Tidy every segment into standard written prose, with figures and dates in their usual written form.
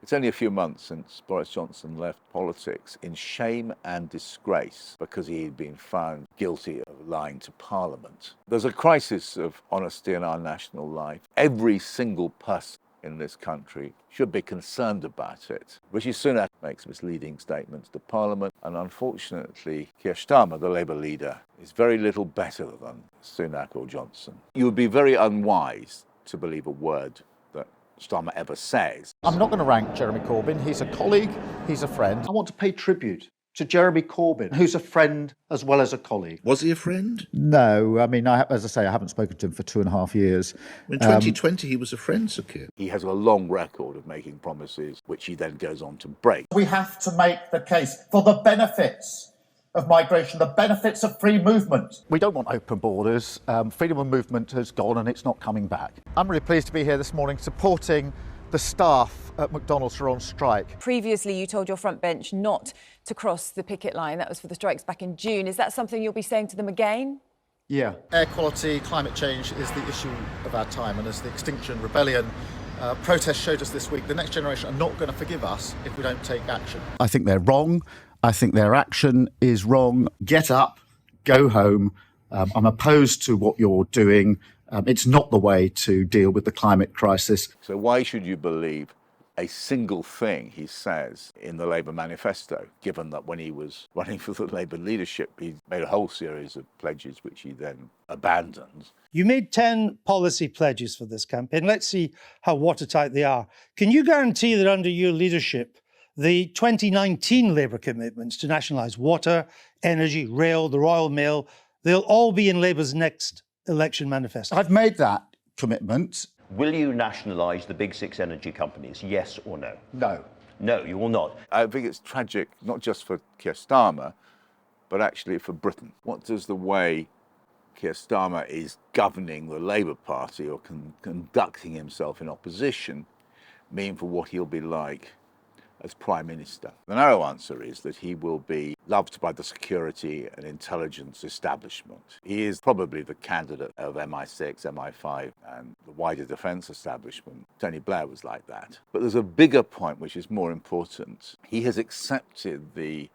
It's only a few months since Boris Johnson left politics in shame and disgrace because he had been found guilty of lying to Parliament. There's a crisis of honesty in our national life. Every single person in this country should be concerned about it. Rishi Sunak makes misleading statements to Parliament, and unfortunately, Keir Starmer, the Labour leader, is very little better than Sunak or Johnson. You would be very unwise to believe a word that Starmer ever says. I'm not going to rank Jeremy Corbyn. He's a colleague, he's a friend. I want to pay tribute to Jeremy Corbyn, who's a friend as well as a colleague. Was he a friend? No, I mean, as I say, I haven't spoken to him for 2.5 years. In 2020, he was a friend, Sir Keir. He has a long record of making promises which he then goes on to break. We have to make the case for the benefits of migration, the benefits of free movement. We don't want open borders. Freedom of movement has gone and it's not coming back. I'm really pleased to be here this morning supporting the staff at McDonald's who are on strike. Previously, you told your front bench not to cross the picket line. That was for the strikes back in June. Is that something you'll be saying to them again? Yeah. Air quality, climate change is the issue of our time. And as the Extinction Rebellion protest showed us this week, the next generation are not going to forgive us if we don't take action. I think they're wrong. I think their action is wrong. Get up, go home. I'm opposed to what you're doing. It's not the way to deal with the climate crisis. So why should you believe a single thing he says in the Labour manifesto, given that when he was running for the Labour leadership, he made a whole series of pledges which he then abandoned? You made 10 policy pledges for this campaign. Let's see how watertight they are. Can you guarantee that under your leadership, the 2019 Labour commitments to nationalise water, energy, rail, the Royal Mail, they'll all be in Labour's next election manifesto? I've made that commitment. Will you nationalise the big six energy companies, yes or no? No. No, you will not. I think it's tragic, not just for Keir Starmer, but actually for Britain. What does the way Keir Starmer is governing the Labour Party or conducting himself in opposition mean for what he'll be like as Prime Minister? The narrow answer is that he will be loved by the security and intelligence establishment. He is probably the candidate of MI6, MI5 and the wider defence establishment. Tony Blair was like that. But there's a bigger point which is more important. He has accepted the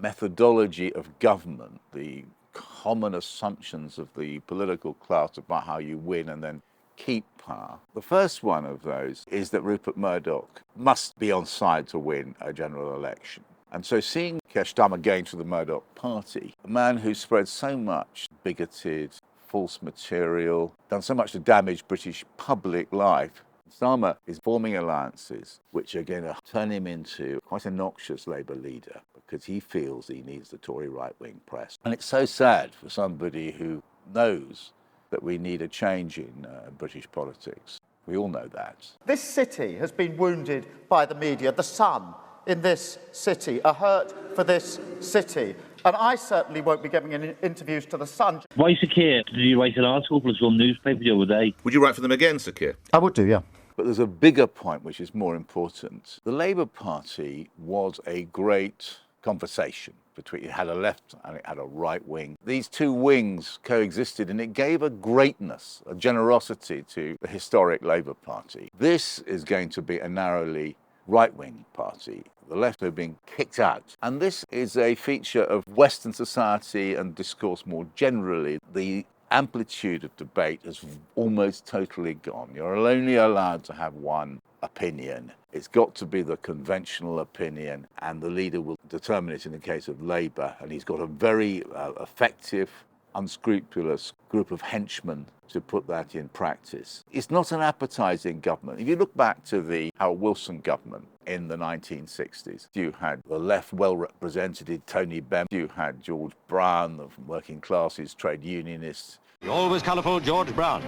methodology of government, the common assumptions of the political class about how you win and then keep power. The first one of those is that Rupert Murdoch must be on side to win a general election. And so seeing Keir Starmer going to the Murdoch party, a man who spread so much bigoted, false material, done so much to damage British public life, Starmer is forming alliances which are going to turn him into quite a noxious Labour leader because he feels he needs the Tory right-wing press. And it's so sad for somebody who knows that we need a change in British politics. We all know that. This city has been wounded by the media. The Sun in this city, a hurt for this city. And I certainly won't be giving any interviews to the Sun. Why, Sir Keir, did you write an article for some newspaper the other day? Would you write for them again, Sir Keir? I would do, yeah. But there's a bigger point which is more important. The Labour Party was a great conversation between, it had a left and it had a right wing. These two wings coexisted and it gave a greatness, a generosity to the historic Labour Party. This is going to be a narrowly right-wing party. The left are being kicked out. And this is a feature of Western society and discourse more generally. The amplitude of debate has almost totally gone. You're only allowed to have one opinion. It's got to be the conventional opinion, and the leader will determine it in the case of Labour. And he's got a very effective, unscrupulous group of henchmen to put that in practice. It's not an appetising government. If you look back to the Harold Wilson government in the 1960s, you had the left well represented, Tony Benn, you had George Brown, the working classes, trade unionists. The always colourful George Brown,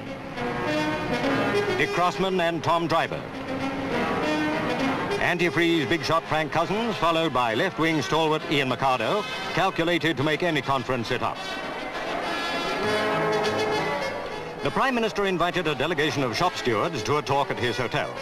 Dick Crossman and Tom Driver. Antifreeze big shot Frank Cousins, followed by left-wing stalwart Ian Mercado, calculated to make any conference sit up. The Prime Minister invited a delegation of shop stewards to a talk at his hotel.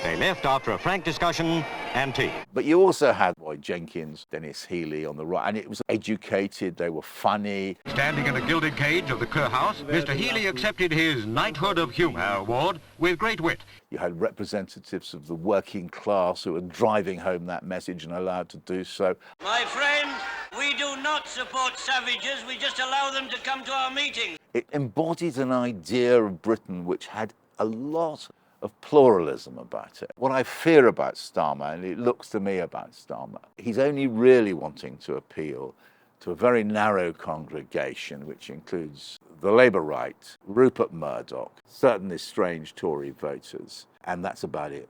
They left after a frank discussion and tea. But you also had Roy Jenkins, Dennis Healey on the right, and it was educated, they were funny. Standing in the gilded cage of the Kerr House, Mr. Healey accepted his Knighthood of Humour award with great wit. You had representatives of the working class who were driving home that message and allowed to do so. My friend, we do not support savages, we just allow them to come to our meetings. It embodied an idea of Britain which had a lot of pluralism about it. What I fear about Starmer, and it looks to me about Starmer, he's only really wanting to appeal to a very narrow congregation, which includes the Labour right, Rupert Murdoch, certain estranged Tory voters, and that's about it.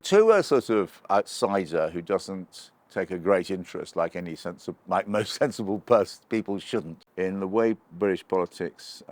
To a sort of outsider who doesn't take a great interest, like most sensible people shouldn't, in the way British politics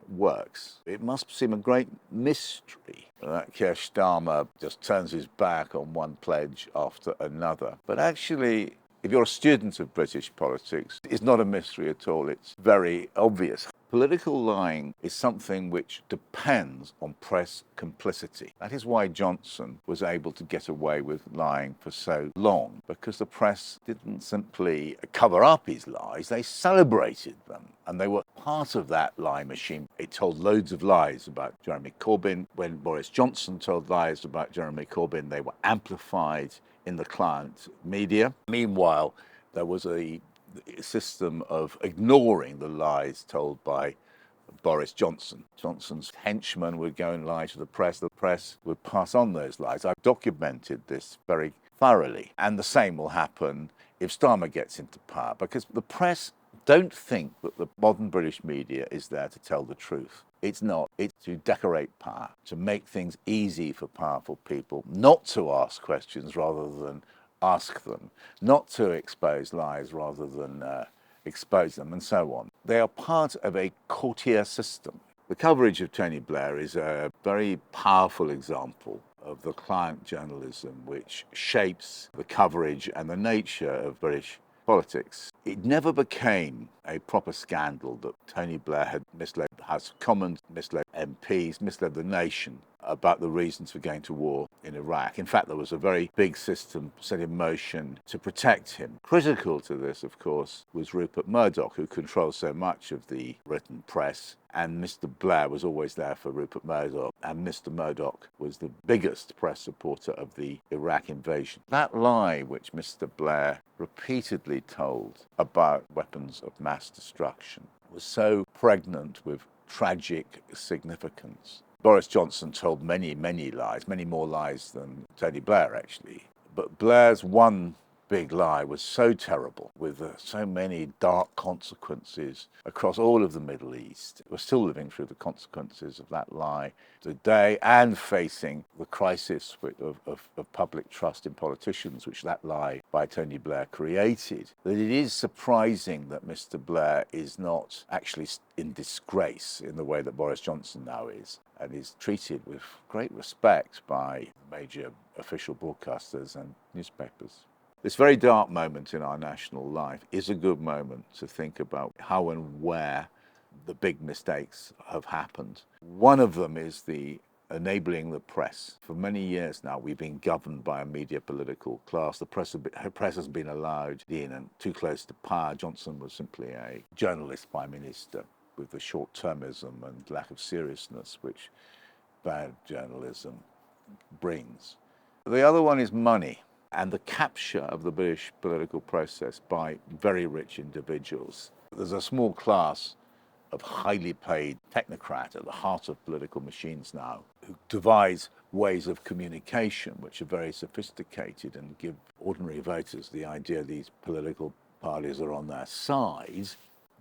works, it must seem a great mystery that Keir Starmer just turns his back on one pledge after another. But actually, if you're a student of British politics, it's not a mystery at all. It's very obvious. Political lying is something which depends on press complicity. That is why Johnson was able to get away with lying for so long, because the press didn't simply cover up his lies, they celebrated them. And they were part of that lie machine. It told loads of lies about Jeremy Corbyn. When Boris Johnson told lies about Jeremy Corbyn, they were amplified in the client media. Meanwhile, there was a system of ignoring the lies told by Boris Johnson. Johnson's henchmen would go and lie to the press would pass on those lies. I've documented this very thoroughly. And the same will happen if Starmer gets into power, because the press don't think that the modern British media is there to tell the truth. It's not. It's to decorate power, to make things easy for powerful people, not to ask questions rather than ask them, not to expose lies rather than expose them, and so on. They are part of a courtier system. The coverage of Tony Blair is a very powerful example of the client journalism which shapes the coverage and the nature of British politics. It never became a proper scandal that Tony Blair had misled the House of Commons, misled MPs, misled the nation about the reasons for going to war in Iraq. In fact, there was a very big system set in motion to protect him. Critical to this, of course, was Rupert Murdoch, who controls so much of the written press. And Mr. Blair was always there for Rupert Murdoch, and Mr. Murdoch was the biggest press supporter of the Iraq invasion. That lie which Mr. Blair repeatedly told about weapons of mass destruction was so pregnant with tragic significance. Boris Johnson told many, many lies, many more lies than Tony Blair, actually. But Blair's one big lie was so terrible, with so many dark consequences across all of the Middle East. We're still living through the consequences of that lie today and facing the crisis of public trust in politicians, which that lie by Tony Blair created. That it is surprising that Mr. Blair is not actually in disgrace in the way that Boris Johnson now is, and is treated with great respect by major official broadcasters and newspapers. This very dark moment in our national life is a good moment to think about how and where the big mistakes have happened. One of them is the enabling the press. For many years now, we've been governed by a media political class. The press has been allowed in and too close to power. Johnson was simply a journalist prime minister with the short-termism and lack of seriousness which bad journalism brings. The other one is money, and the capture of the British political process by very rich individuals. There's a small class of highly paid technocrats at the heart of political machines now who devise ways of communication which are very sophisticated and give ordinary voters the idea these political parties are on their side.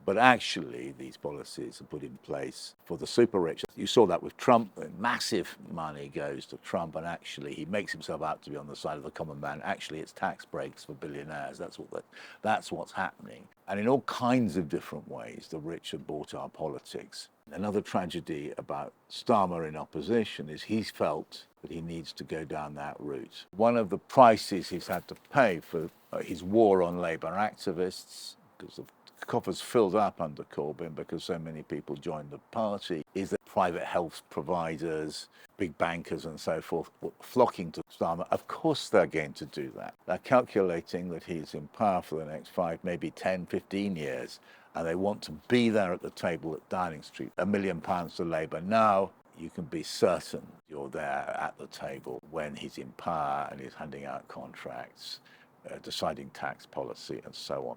But actually, these policies are put in place for the super rich. You saw that with Trump. Massive money goes to Trump, and actually he makes himself out to be on the side of the common man. Actually, it's tax breaks for billionaires. That's what's happening. And in all kinds of different ways, the rich have bought our politics. Another tragedy about Starmer in opposition is he's felt that he needs to go down that route. One of the prices he's had to pay for his war on Labour activists, because of coffers filled up under Corbyn because so many people joined the party, is that private health providers, big bankers and so forth flocking to Starmer. Of course they're going to do that. They're calculating that he's in power for the next 5, maybe 10, 15 years, and they want to be there at the table at Downing Street. £1 million to Labour now. You can be certain you're there at the table when he's in power and he's handing out contracts, deciding tax policy and so on.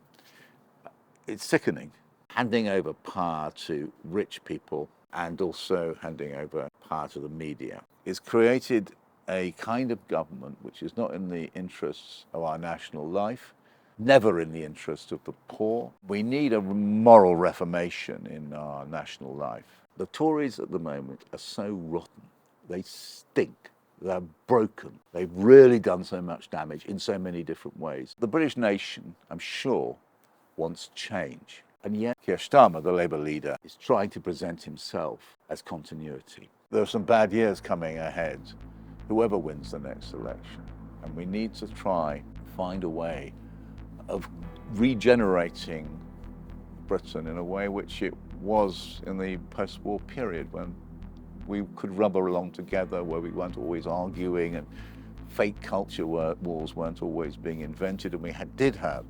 It's sickening. Handing over power to rich people and also handing over power to the media. It's created a kind of government which is not in the interests of our national life, never in the interest of the poor. We need a moral reformation in our national life. The Tories at the moment are so rotten. They stink. They're broken. They've really done so much damage in so many different ways. The British nation, I'm sure, wants change. And yet Keir Starmer, the Labour leader, is trying to present himself as continuity. There are some bad years coming ahead, whoever wins the next election. And we need to try and find a way of regenerating Britain in a way which it was in the post-war period, when we could rubber along together, where we weren't always arguing and fake culture wars weren't always being invented, and we did have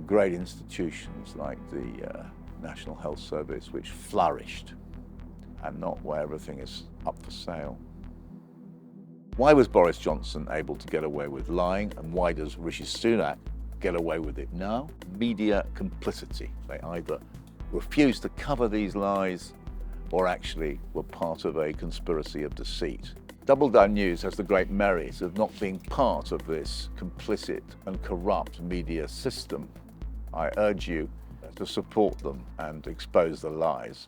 great institutions like the National Health Service, which flourished, and not where everything is up for sale. Why was Boris Johnson able to get away with lying, and why does Rishi Sunak get away with it now? Media complicity. They either refused to cover these lies or actually were part of a conspiracy of deceit. Double Down News has the great merit of not being part of this complicit and corrupt media system. I urge you to support them and expose the lies.